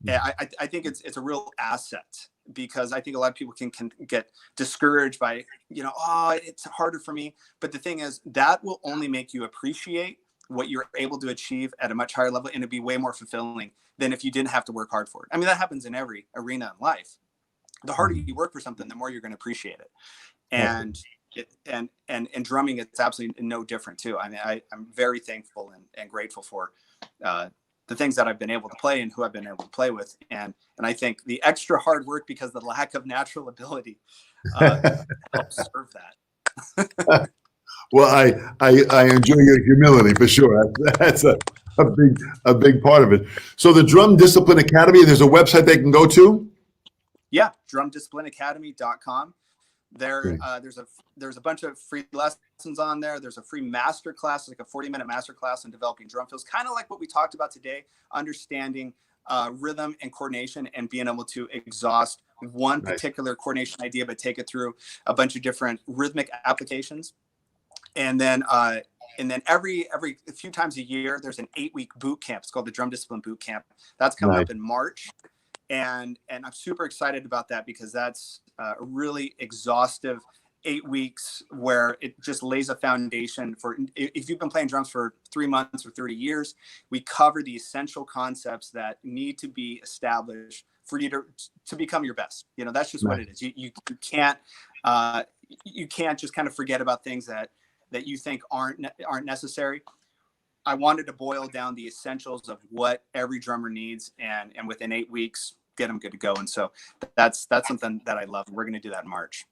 I think it's a real asset, because I think a lot of people can get discouraged by, it's harder for me. But the thing is, that will only make you appreciate what you're able to achieve at a much higher level, and it'd be way more fulfilling than if you didn't have to work hard for it. I mean, that happens in every arena in life. The harder you work for something, the more you're going to appreciate it. And and drumming, it's absolutely no different too. I mean, I'm very thankful and grateful for the things that I've been able to play and who I've been able to play with. And I think the extra hard work, because the lack of natural ability helps serve that. Well, I enjoy your humility for sure. That's a big part of it. So the Drum Discipline Academy, there's a website they can go to? Yeah, drumdisciplineacademy.com. There's a bunch of free lessons on there. There's a free master class, like a 40-minute master class on developing drum fills, kind of like what we talked about today, understanding rhythm and coordination, and being able to exhaust one particular coordination idea, but take it through a bunch of different rhythmic applications. And then every few times a year, there's an 8-week boot camp. It's called the Drum Discipline Boot Camp. That's coming up in March. And I'm super excited about that, because that's a really exhaustive 8 weeks where it just lays a foundation for, if you've been playing drums for 3 months or 30 years, we cover the essential concepts that need to be established for you to become your best. That's just what it is. You can't just kind of forget about things that you think aren't necessary. I wanted to boil down the essentials of what every drummer needs, and within 8 weeks, get them good to go. And so that's something that I love. We're going to do that in March.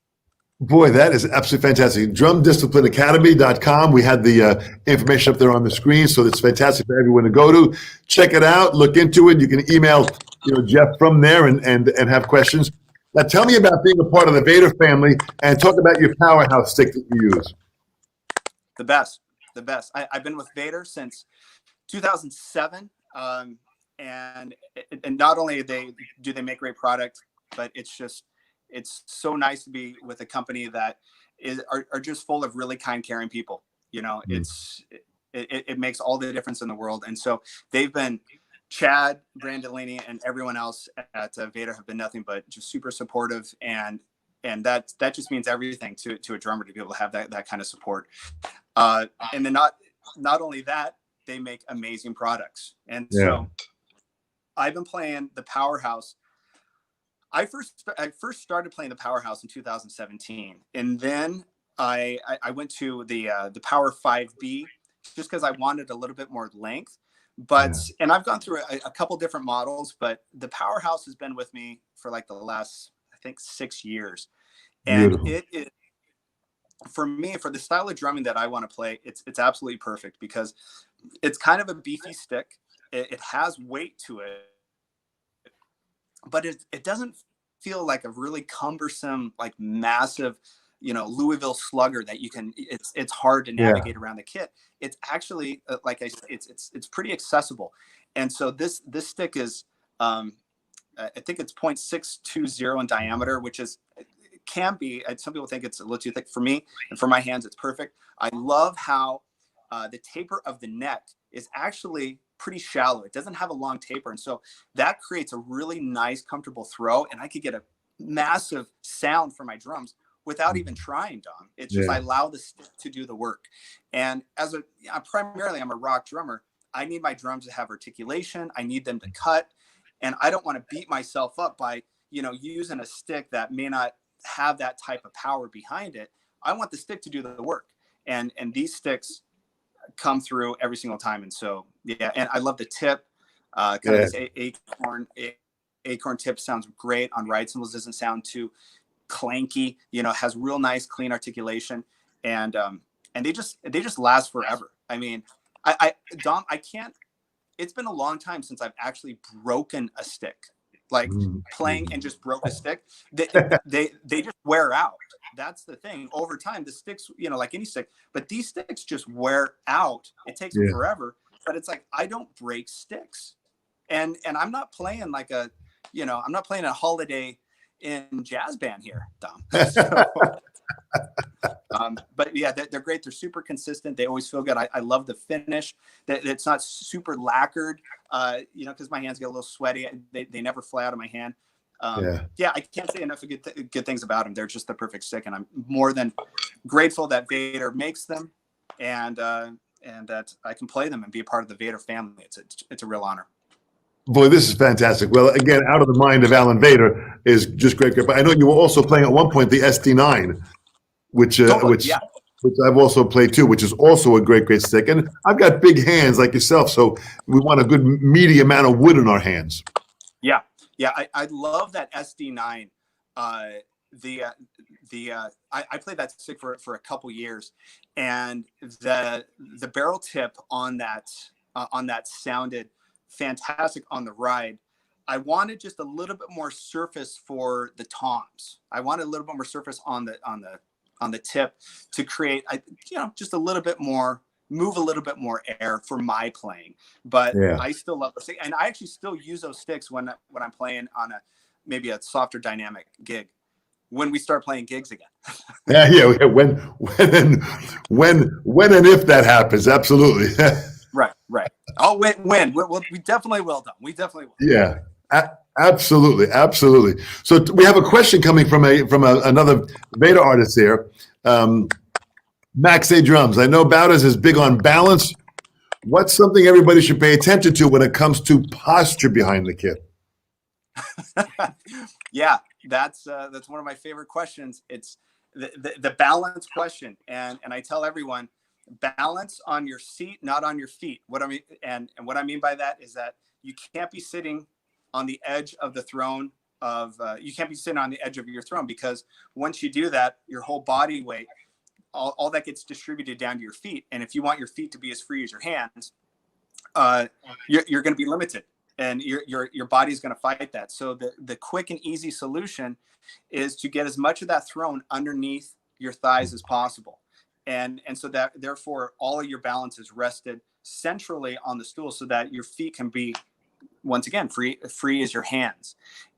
Boy, that is absolutely fantastic. Drumdisciplineacademy.com. We had the information up there on the screen, so it's fantastic for everyone to go to. Check it out, look into it. You can email Jeff from there and have questions. Now, tell me about being a part of the Vater family, and talk about your powerhouse stick that you use. The best. I've been with Vater since 2007, and not only do they make great product, but it's so nice to be with a company that are just full of really kind, caring people. It makes all the difference in the world. And so they've been, Chad, Brandolini, and everyone else at Vater have been nothing but just super supportive, and that just means everything to a drummer to be able to have that kind of support. And then not only that, they make amazing products. And so I've been playing the Powerhouse. I first started playing the Powerhouse in 2017, and then I went to the Power 5B just because I wanted a little bit more length. And I've gone through a couple different models, but the Powerhouse has been with me for like the last, I think, 6 years. And for me, for the style of drumming that I want to play, it's absolutely perfect because it's kind of a beefy stick. It has weight to it, but it doesn't feel like a really cumbersome, like massive, Louisville slugger that you can. It's hard to navigate around the kit. It's actually like I said, it's pretty accessible, and so this stick is. I think it's 0.620 in diameter, which is can be. Some people think it's a little too thick. For me and for my hands, it's perfect. I love how the taper of the neck is actually pretty shallow. It doesn't have a long taper, and so that creates a really nice, comfortable throw. And I could get a massive sound for my drums without even trying, Dom. It's just I allow the stick to do the work. And primarily I'm a rock drummer. I need my drums to have articulation. I need them to cut. And I don't want to beat myself up by, using a stick that may not have that type of power behind it. I want the stick to do the work. And these sticks come through every single time. And so, and I love the tip. Kind of this acorn tip sounds great on ride cymbals. Doesn't sound too clanky, has real nice, clean articulation. And they just last forever. I mean, Dom, I can't. It's been a long time since I've actually broken a stick, like playing and just broke a stick. They just wear out. That's the thing. Over time, the sticks, like any stick, but these sticks just wear out. It takes forever, but it's like, I don't break sticks. And I'm not playing like I'm not playing a Holiday in jazz band here, Dom. But yeah, they're great. They're super consistent. They always feel good. I love the finish. That it's not super lacquered, because my hands get a little sweaty. They never fly out of my hand. I can't say enough of good things about them. They're just the perfect stick, and I'm more than grateful that Vater makes them, and that I can play them and be a part of the Vater family. It's a real honor. Boy, this is fantastic. Well, again, Out of the Mind of Alan Vater is just great. But I know you were also playing at one point the SD9. Which I've also played too, which is also a great stick. And I've got big hands like yourself, so we want a good meaty amount of wood in our hands. Yeah. I love that SD9. I played that stick for a couple years, and the barrel tip on that sounded fantastic on the ride. I wanted just a little bit more surface for the toms. I wanted a little bit more surface on the tip to create, just a little bit more, move a little bit more air for my playing. But I still love the stick, and I actually still use those sticks when I'm playing on maybe a softer dynamic gig. When we start playing gigs again. When and if that happens, absolutely. Right. Oh, when we definitely will, Dom. We definitely will. Yeah. Absolutely. So we have a question coming from another Vater artist here, Max A Drums. I know Bowders is big on balance. What's something everybody should pay attention to when it comes to posture behind the kit? Yeah, that's one of my favorite questions. It's the balance question, and I tell everyone, balance on your seat, not on your feet. What I mean by that is that you can't be sitting on the edge of the throne you can't be sitting on the edge of your throne, because once you do that, your whole body weight, all that gets distributed down to your feet. And if you want your feet to be as free as your hands, you're going to be limited, and your body's going to fight that. So the quick and easy solution is to get as much of that throne underneath your thighs as possible. And so that therefore all of your balance is rested centrally on the stool, so that your feet can be, once again, free as your hands.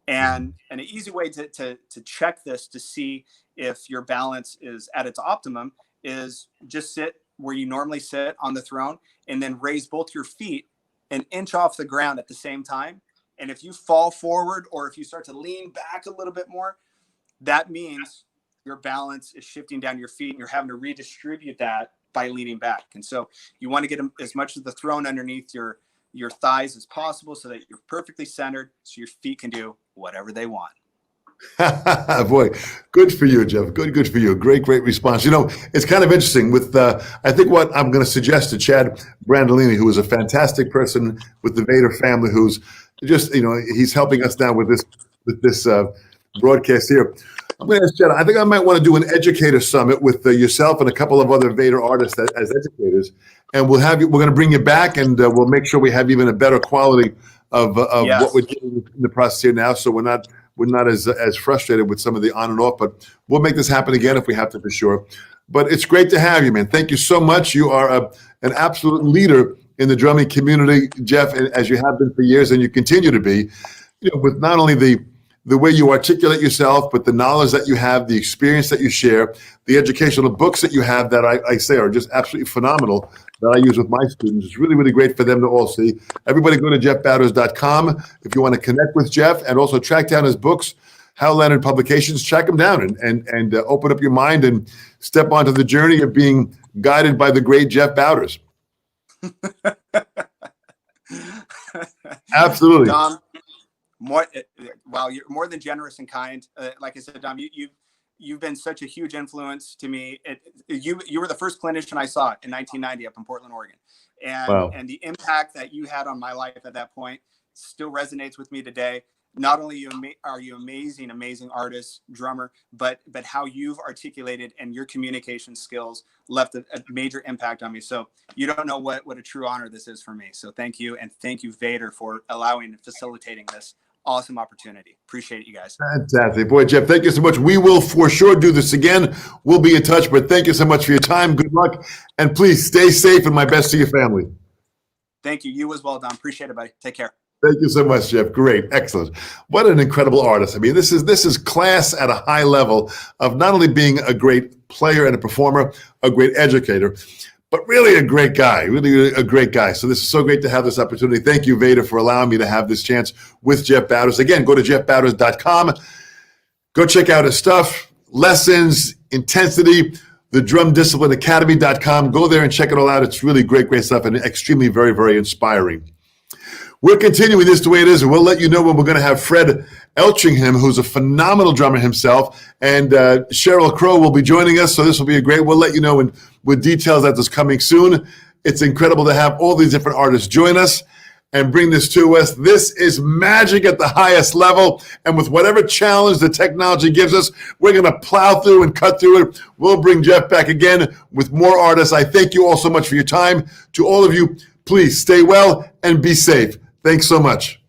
And an easy way to check this, to see if your balance is at its optimum, is just sit where you normally sit on the throne, and then raise both your feet an inch off the ground at the same time. And if you fall forward, or if you start to lean back a little bit more, that means your balance is shifting down your feet, and you're having to redistribute that by leaning back. And so you want to get as much of the throne underneath your thighs as possible, so that you're perfectly centered, so your feet can do whatever they want. Boy, good for you, Jeff. Good for you. Great response. It's kind of interesting with, I think what I'm going to suggest to Chad Brandolini, who is a fantastic person with the Vater family, who's just, he's helping us now with this broadcast here. I'm going to ask Jenna. I think I might want to do an educator summit with yourself and a couple of other Vater artists as educators, and we'll have you. We're going to bring you back, and we'll make sure we have even a better quality of Yes. what we're doing in the process here now. So we're not as frustrated with some of the on and off, but we'll make this happen again if we have to, for sure. But it's great to have you, man. Thank you so much. You are an absolute leader in the drumming community, Jeff, as you have been for years, and you continue to be. You know, with not only the way you articulate yourself, but the knowledge that you have, the experience that you share, the educational books that you have that I say are just absolutely phenomenal that I use with my students. It's really, really great for them to all see. Everybody go to jeffbowders.com if you want to connect with Jeff and also track down his books, Hal Leonard Publications. Track them down and open up your mind and step onto the journey of being guided by the great Jeff Bowders. Absolutely. Dom, wow, you're more than generous and kind. Like I said, Dom, you've been such a huge influence to me. You were the first clinician I saw in 1990 up in Portland, Oregon, and Wow. and the impact that you had on my life at that point still resonates with me today. Not only are you amazing artist, drummer, but how you've articulated and your communication skills left a major impact on me. So you don't know what a true honor this is for me. So thank you, and thank you, Vater, for allowing and facilitating this awesome opportunity. Appreciate it, you guys. Fantastic. Boy, Jeff, thank you so much. We will for sure do this again. We'll be in touch, but thank you so much for your time. Good luck, and please stay safe, and my best to your family. Thank you. You as well, Dom. Appreciate it, buddy. Take care. Thank you so much, Jeff. Great. Excellent. What an incredible artist. I mean, this is class at a high level of not only being a great player and a performer, a great educator, but really a great guy, really a great guy. So this is so great to have this opportunity. Thank you, Vater, for allowing me to have this chance with Jeff Bowders. Again, go to jeffbowders.com. Go check out his stuff, lessons, intensity, the drumdisciplineacademy.com. Go there and check it all out. It's really great stuff and extremely, very, very inspiring. We're continuing this the way it is, and we'll let you know when we're going to have Fred Elchingham, who's a phenomenal drummer himself, and Cheryl Crow will be joining us, so this will be a great. We'll let you know with details that is coming soon. It's incredible to have all these different artists join us and bring this to us. This is magic at the highest level, and with whatever challenge the technology gives us, we're going to plow through and cut through it. We'll bring Jeff back again with more artists. I thank you all so much for your time. To all of you, please stay well and be safe. Thanks so much.